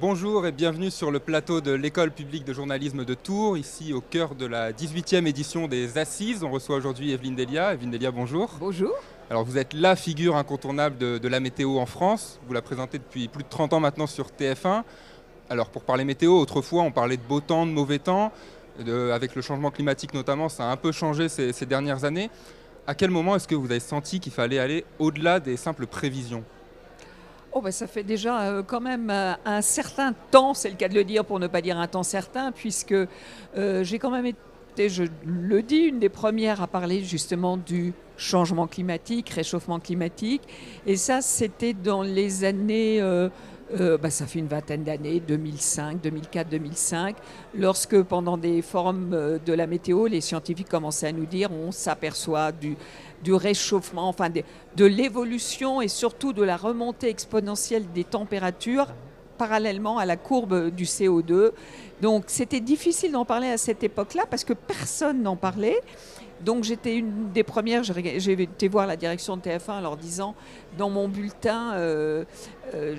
Bonjour et bienvenue sur le plateau de l'École publique de journalisme de Tours, ici au cœur de la 18e édition des Assises. On reçoit aujourd'hui Evelyne Delia. Evelyne Delia, bonjour. Bonjour. Alors vous êtes la figure incontournable de la météo en France. Vous la présentez depuis plus de 30 ans maintenant sur TF1. Alors pour parler météo, autrefois on parlait de beau temps, de mauvais temps. Avec le changement climatique notamment, ça a un peu changé ces dernières années. À quel moment est-ce que vous avez senti qu'il fallait aller au-delà des simples prévisions ? Ça fait déjà quand même un certain temps, c'est le cas de le dire pour ne pas dire un temps certain, puisque j'ai quand même été, je le dis, une des premières à parler justement du changement climatique, réchauffement climatique. Et ça, c'était dans les années, ça fait une vingtaine d'années, 2005, 2004, 2005, lorsque pendant des forums de la météo, les scientifiques commençaient à nous dire on s'aperçoit du réchauffement, de l'évolution et surtout de la remontée exponentielle des températures parallèlement à la courbe du CO2. Donc c'était difficile d'en parler à cette époque-là parce que personne n'en parlait. Donc j'étais une des premières, j'ai été voir la direction de TF1 en leur disant dans mon bulletin,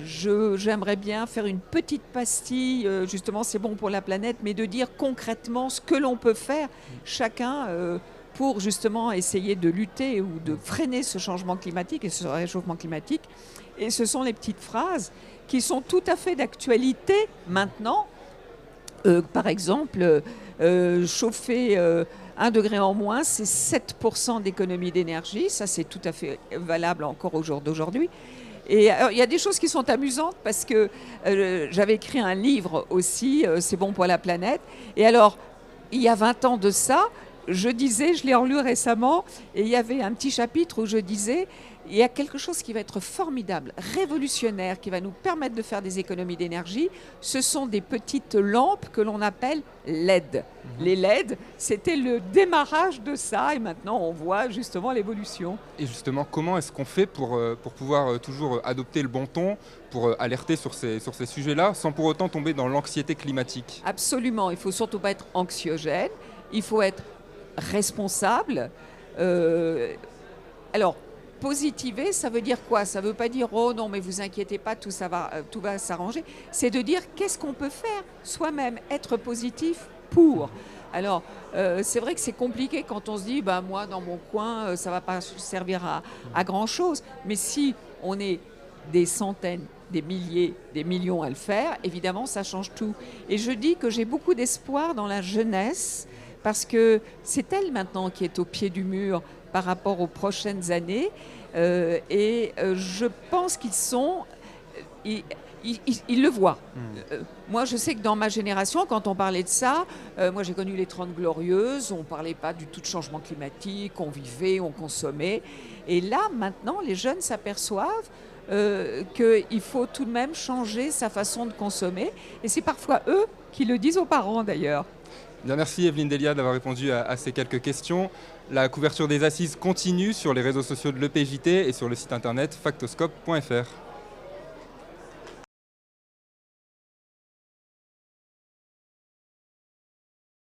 j'aimerais bien faire une petite pastille, justement c'est bon pour la planète, mais de dire concrètement ce que l'on peut faire chacun pour justement essayer de lutter ou de freiner ce changement climatique et ce réchauffement climatique. Et ce sont les petites phrases qui sont tout à fait d'actualité maintenant. Par exemple, chauffer 1 degré en moins, c'est 7% d'économie d'énergie. Ça, c'est tout à fait valable encore au jour d'aujourd'hui. Et il y a des choses qui sont amusantes parce que j'avais écrit un livre aussi, C'est bon pour la planète. Et alors, il y a 20 ans de ça, je disais, je l'ai relu récemment, et il y avait un petit chapitre où je disais, il y a quelque chose qui va être formidable, révolutionnaire, qui va nous permettre de faire des économies d'énergie. Ce sont des petites lampes que l'on appelle LED. Les LED, c'était le démarrage de ça, et maintenant on voit justement l'évolution. Et justement, comment est-ce qu'on fait pour pouvoir toujours adopter le bon ton, pour alerter sur ces sujets-là, sans pour autant tomber dans l'anxiété climatique ? Absolument, il ne faut surtout pas être anxiogène, il faut être responsable. Alors, positiver, ça veut dire quoi? Ça ne veut pas dire « Oh non, mais vous inquiétez pas, tout va s'arranger ». C'est de dire qu'est-ce qu'on peut faire soi-même, être positif pour. Alors, c'est vrai que c'est compliqué quand on se dit « Moi, dans mon coin, ça ne va pas servir à grand-chose ». Mais si on est des centaines, des milliers, des millions à le faire, évidemment, ça change tout. Et je dis que j'ai beaucoup d'espoir dans la jeunesse, parce que c'est elle maintenant qui est au pied du mur par rapport aux prochaines années. Je pense qu'ils sont... Ils le voient. Moi, je sais que dans ma génération, quand on parlait de ça, moi j'ai connu les 30 Glorieuses, on ne parlait pas du tout de changement climatique, on vivait, on consommait. Et là, maintenant, les jeunes s'aperçoivent qu'il faut tout de même changer sa façon de consommer. Et c'est parfois eux qui le disent aux parents d'ailleurs. Bien, merci Evelyne Delia d'avoir répondu à ces quelques questions. La couverture des Assises continue sur les réseaux sociaux de l'EPJT et sur le site internet factoscope.fr.